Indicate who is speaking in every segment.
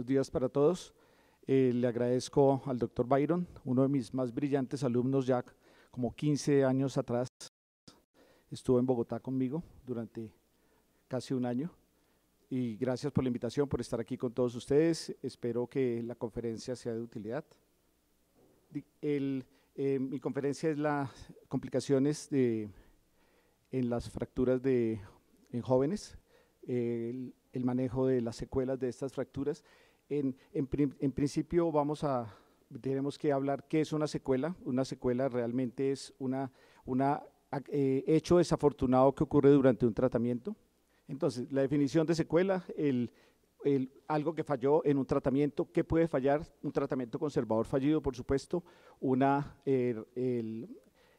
Speaker 1: Buenos días para todos. Le agradezco al doctor Byron, uno de mis más brillantes alumnos ya como 15 años atrás. Estuvo en Bogotá conmigo durante casi un año y gracias por la invitación, por estar aquí con todos ustedes. Espero que la conferencia sea de utilidad. Mi conferencia es las complicaciones en las fracturas en jóvenes, el manejo de las secuelas de estas fracturas. En principio tenemos que hablar qué es una secuela. Una secuela realmente es un hecho desafortunado que ocurre durante un tratamiento. Entonces, la definición de secuela, algo que falló en un tratamiento. ¿Qué puede fallar? Un tratamiento conservador fallido, por supuesto,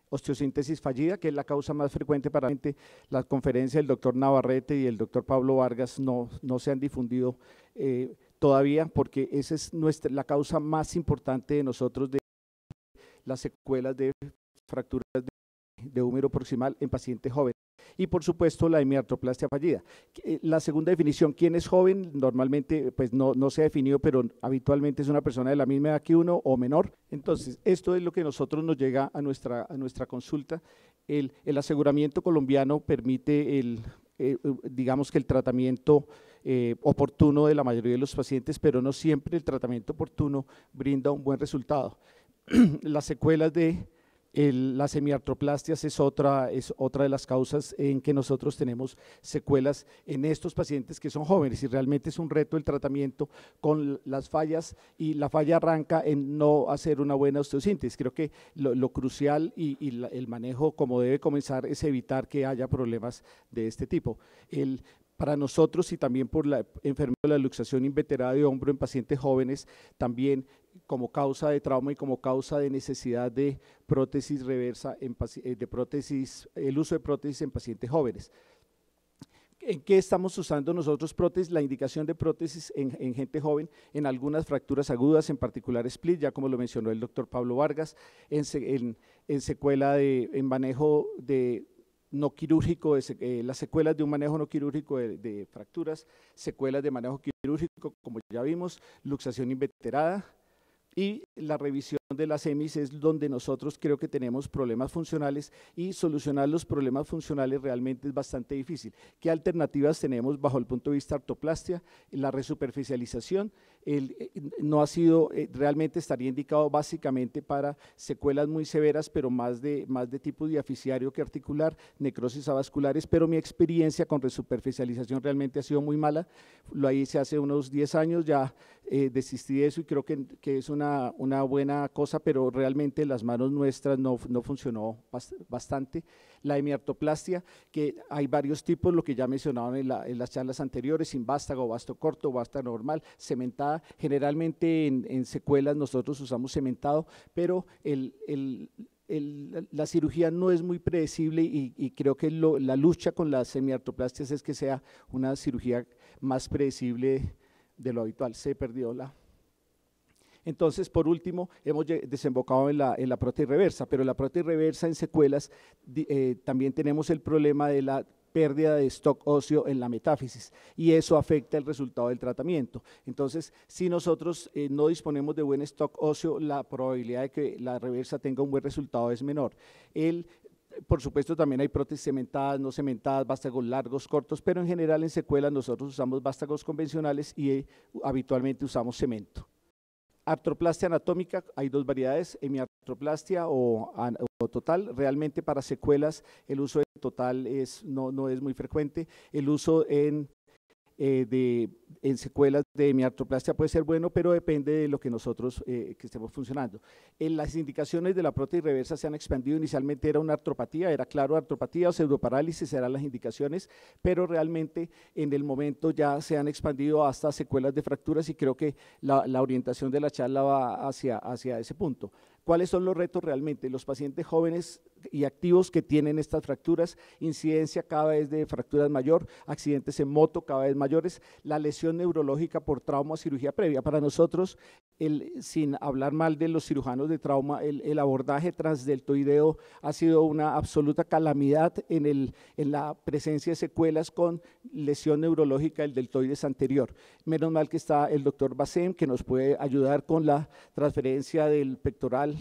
Speaker 1: osteosíntesis fallida, que es la causa más frecuente para la conferencia del doctor Navarrete y el doctor Pablo Vargas no se han difundido todavía, porque esa es la causa más importante de nosotros de las secuelas de fracturas de húmero proximal en pacientes jóvenes. Y por supuesto la hemiartroplastia fallida. La segunda definición, ¿quién es joven? Normalmente pues no se ha definido, pero habitualmente es una persona de la misma edad que uno o menor. Entonces, esto es lo que nosotros nos llega a nuestra consulta. El aseguramiento colombiano permite digamos que el tratamiento oportuno de la mayoría de los pacientes, pero no siempre el tratamiento oportuno brinda un buen resultado. Las secuelas de las hemiartroplastias es otra de las causas en que nosotros tenemos secuelas en estos pacientes que son jóvenes, y realmente es un reto el tratamiento con las fallas, y la falla arranca en no hacer una buena osteosíntesis. Creo que lo crucial y el manejo como debe comenzar es evitar que haya problemas de este tipo. Para nosotros, y también por la enfermedad de la luxación inveterada de hombro en pacientes jóvenes, también como causa de trauma y como causa de necesidad de prótesis reversa, el uso de prótesis en pacientes jóvenes. ¿En qué estamos usando nosotros prótesis? La indicación de prótesis en gente joven, en algunas fracturas agudas, en particular split, ya como lo mencionó el doctor Pablo Vargas, en manejo no quirúrgico, las secuelas de un manejo no quirúrgico de fracturas, secuelas de manejo quirúrgico, como ya vimos, luxación inveterada, y la revisión de las hemis es donde nosotros creo que tenemos problemas funcionales, y solucionar los problemas funcionales realmente es bastante difícil. ¿Qué alternativas tenemos bajo el punto de vista artroplastia? La resuperficialización no ha sido, realmente estaría indicado básicamente para secuelas muy severas, pero más de tipo diaficiario que articular, necrosis avasculares, pero mi experiencia con resuperficialización realmente ha sido muy mala. Lo hice hace unos 10 años, ya desistí de eso, y creo que es una buena cosa, pero realmente las manos nuestras no funcionó bastante. La hemiartroplastia, que hay varios tipos, lo que ya mencionaban en las charlas anteriores, sin vástago, vasto corto, vástago normal, cementada. Generalmente en secuelas nosotros usamos cementado, pero la cirugía no es muy predecible, y creo que la lucha con las hemiartroplastias es que sea una cirugía más predecible de lo habitual. Se perdió Entonces, por último, hemos desembocado en la prótesis reversa, pero la prótesis reversa en secuelas también tenemos el problema de la pérdida de stock óseo en la metáfisis, y eso afecta el resultado del tratamiento. Entonces, si nosotros no disponemos de buen stock óseo, la probabilidad de que la reversa tenga un buen resultado es menor. Por supuesto, también hay prótesis cementadas, no cementadas, vástagos largos, cortos, pero en general en secuelas nosotros usamos vástagos convencionales y habitualmente usamos cemento. Artroplastia anatómica, hay dos variedades, hemiartroplastia o total. Realmente para secuelas el uso de total no es muy frecuente. El uso en secuelas de hemiartroplastia puede ser bueno, pero depende de lo que nosotros que estemos funcionando. Las indicaciones de la prótesis reversa se han expandido. Inicialmente era una artropatía, era claro, artropatía o pseudoparálisis eran las indicaciones, pero realmente en el momento ya se han expandido hasta secuelas de fracturas, y creo que la orientación de la charla va hacia ese punto. ¿Cuáles son los retos realmente? Los pacientes jóvenes y activos que tienen estas fracturas, incidencia cada vez de fracturas mayor, accidentes en moto cada vez mayores, la lesión neurológica por trauma o cirugía previa. Para nosotros sin hablar mal de los cirujanos de trauma, el abordaje transdeltoideo ha sido una absoluta calamidad en la presencia de secuelas con lesión neurológica del deltoides anterior. Menos mal que está el doctor Basem, que nos puede ayudar con la transferencia del pectoral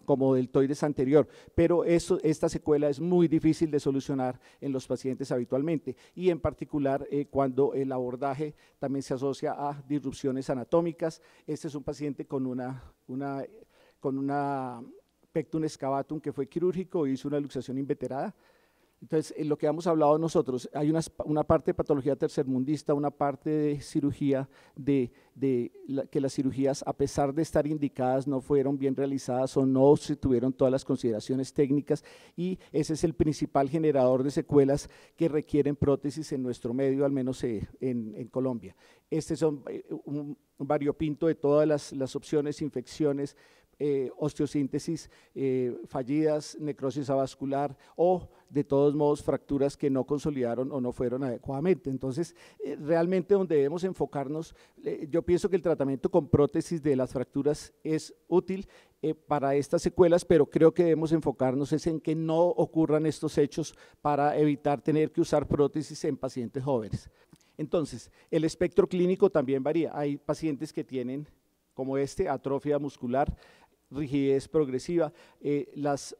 Speaker 1: como deltoides anterior, pero esta secuela es muy difícil de solucionar en los pacientes habitualmente, y en particular cuando el abordaje también se asocia a disrupciones anatómicas. Este es un paciente con una pectum excavatum que fue quirúrgico, hizo una luxación inveterada. Entonces, en lo que hemos hablado nosotros, hay una parte de patología tercermundista, una parte de cirugía, que las cirugías, a pesar de estar indicadas, no fueron bien realizadas o no se tuvieron todas las consideraciones técnicas, y ese es el principal generador de secuelas que requieren prótesis en nuestro medio, al menos en Colombia. Este es un variopinto de todas las opciones: infecciones, osteosíntesis fallidas, necrosis avascular o de todos modos fracturas que no consolidaron o no fueron adecuadamente. Entonces, realmente donde debemos enfocarnos, yo pienso que el tratamiento con prótesis de las fracturas es útil para estas secuelas, pero creo que debemos enfocarnos es en que no ocurran estos hechos para evitar tener que usar prótesis en pacientes jóvenes. Entonces, el espectro clínico también varía. Hay pacientes que tienen, como atrofia muscular, rigidez progresiva, las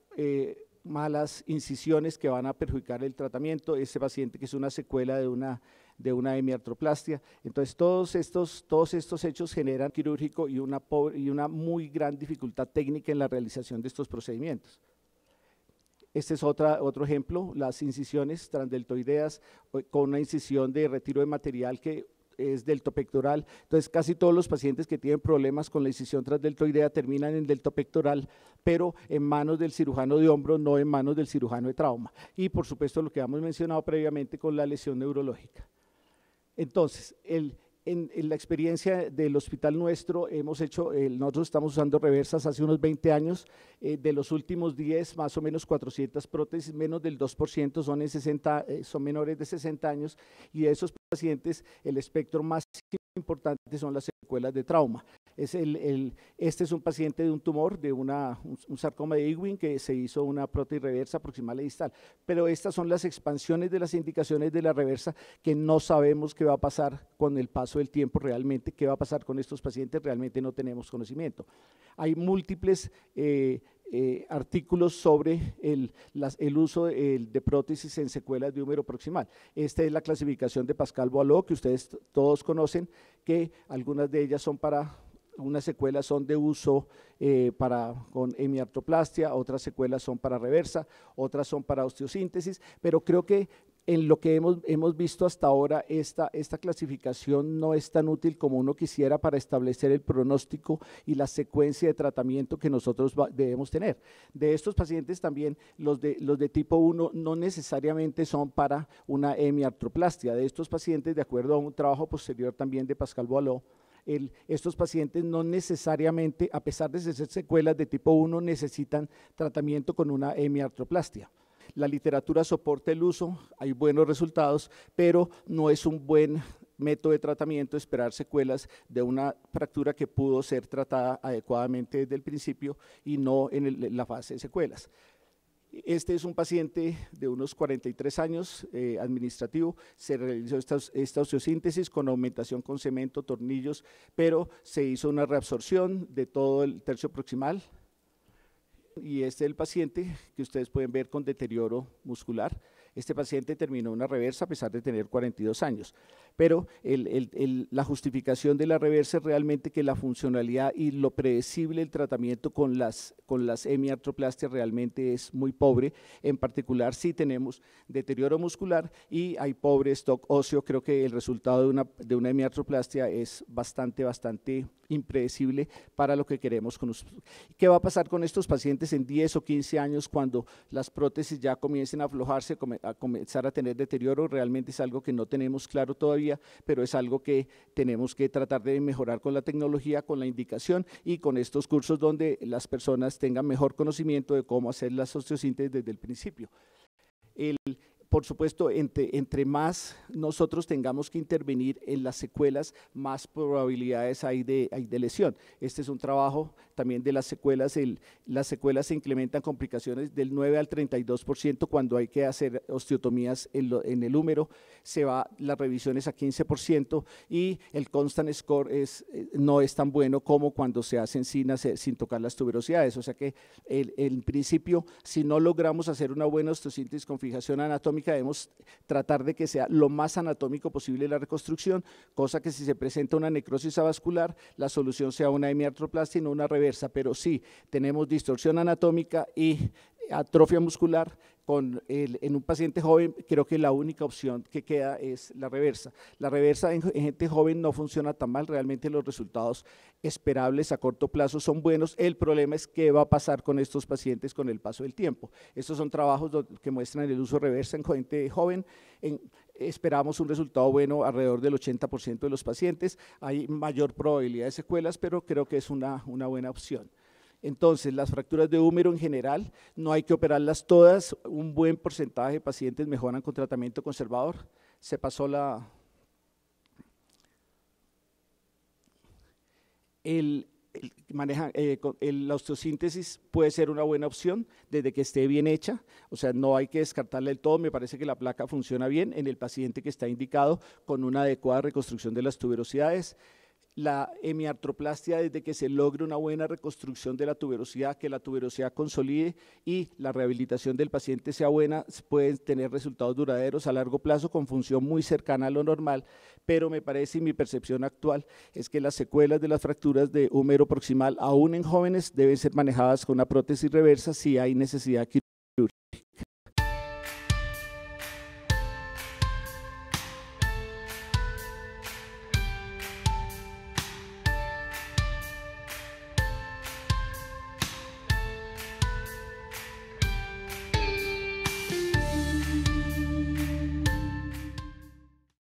Speaker 1: malas incisiones que van a perjudicar el tratamiento, ese paciente que es una secuela de una hemiartroplastia. Entonces, todos estos hechos generan quirúrgico y una muy gran dificultad técnica en la realización de estos procedimientos. Este es otro ejemplo: las incisiones transdeltoideas con una incisión de retiro de material que es deltopectoral. Entonces, casi todos los pacientes que tienen problemas con la incisión transdeltoidea terminan en deltopectoral, pero en manos del cirujano de hombro, no en manos del cirujano de trauma. Y por supuesto, lo que hemos mencionado previamente con la lesión neurológica. Entonces, en la experiencia del hospital nuestro, nosotros estamos usando reversas hace unos 20 años. De los últimos 10, más o menos 400 prótesis, menos del 2% son menores de 60 años, y de esos pacientes el espectro más importante son las secuelas de trauma. Este es un paciente de un tumor, de un sarcoma de Ewing, que se hizo una prótesis reversa proximal y distal, pero estas son las expansiones de las indicaciones de la reversa que no sabemos qué va a pasar con el paso del tiempo realmente. ¿Qué va a pasar con estos pacientes? Realmente no tenemos conocimiento. Hay múltiples artículos sobre el uso de prótesis en secuelas de húmero proximal. Esta es la clasificación de Pascal-Boileau, que ustedes todos conocen, que algunas de ellas son unas secuelas son de uso con hemiartroplastia, otras secuelas son para reversa, otras son para osteosíntesis, pero creo que en lo que hemos visto hasta ahora, esta clasificación no es tan útil como uno quisiera para establecer el pronóstico y la secuencia de tratamiento que nosotros debemos tener. De estos pacientes también, los de tipo 1 no necesariamente son para una hemiartroplastia. De estos pacientes, de acuerdo a un trabajo posterior también de Pascal-Boileau, estos pacientes no necesariamente, a pesar de ser secuelas de tipo 1, necesitan tratamiento con una hemiartroplastia. La literatura soporta el uso, hay buenos resultados, pero no es un buen método de tratamiento esperar secuelas de una fractura que pudo ser tratada adecuadamente desde el principio y no en la fase de secuelas. Este es un paciente de unos 43 años, administrativo. Se realizó esta osteosíntesis con aumentación con cemento, tornillos, pero se hizo una reabsorción de todo el tercio proximal. Y este es el paciente que ustedes pueden ver con deterioro muscular. Este paciente terminó una reversa a pesar de tener 42 años, pero la justificación de la reversa es realmente que la funcionalidad y lo predecible del tratamiento con las hemiartroplastias realmente es muy pobre. En particular, si tenemos deterioro muscular y hay pobre stock óseo, creo que el resultado de una hemiartroplastia es bastante impredecible para lo que queremos con nosotros. ¿Qué va a pasar con estos pacientes en 10 o 15 años cuando las prótesis ya comiencen a aflojarse, a comenzar a tener deterioro? Realmente es algo que no tenemos claro todavía, pero es algo que tenemos que tratar de mejorar con la tecnología, con la indicación y con estos cursos donde las personas tengan mejor conocimiento de cómo hacer las osteosíntesis desde el principio. por supuesto, entre más nosotros tengamos que intervenir en las secuelas, más probabilidades hay de lesión. Este es un trabajo también de las secuelas. Las secuelas se incrementan complicaciones del 9 al 32% cuando hay que hacer osteotomías en el húmero. Las revisiones a 15% y el constant score no es tan bueno como cuando se hacen sin tocar las tuberosidades. O sea que en principio, si no logramos hacer una buena osteosíntesis con fijación anatómica, debemos tratar de que sea lo más anatómico posible la reconstrucción, cosa que si se presenta una necrosis avascular, la solución sea una hemiartroplastia y no una reversa, pero sí tenemos distorsión anatómica y atrofia muscular. En un paciente joven, creo que la única opción que queda es la reversa. La reversa en gente joven no funciona tan mal, realmente los resultados esperables a corto plazo son buenos. El problema es qué va a pasar con estos pacientes con el paso del tiempo. Estos son trabajos que muestran el uso reversa en gente joven. Esperamos un resultado bueno alrededor del 80% de los pacientes. Hay mayor probabilidad de secuelas, pero creo que es una buena opción. Entonces, las fracturas de húmero en general no hay que operarlas todas, un buen porcentaje de pacientes mejoran con tratamiento conservador. Se pasó la osteosíntesis puede ser una buena opción desde que esté bien hecha, o sea, no hay que descartarla del todo. Me parece que la placa funciona bien en el paciente que está indicado con una adecuada reconstrucción de las tuberosidades. La hemiartroplastia, desde que se logre una buena reconstrucción de la tuberosidad, que la tuberosidad consolide y la rehabilitación del paciente sea buena, pueden tener resultados duraderos a largo plazo con función muy cercana a lo normal, pero me parece, y mi percepción actual, es que las secuelas de las fracturas de húmero proximal, aún en jóvenes, deben ser manejadas con una prótesis reversa si hay necesidad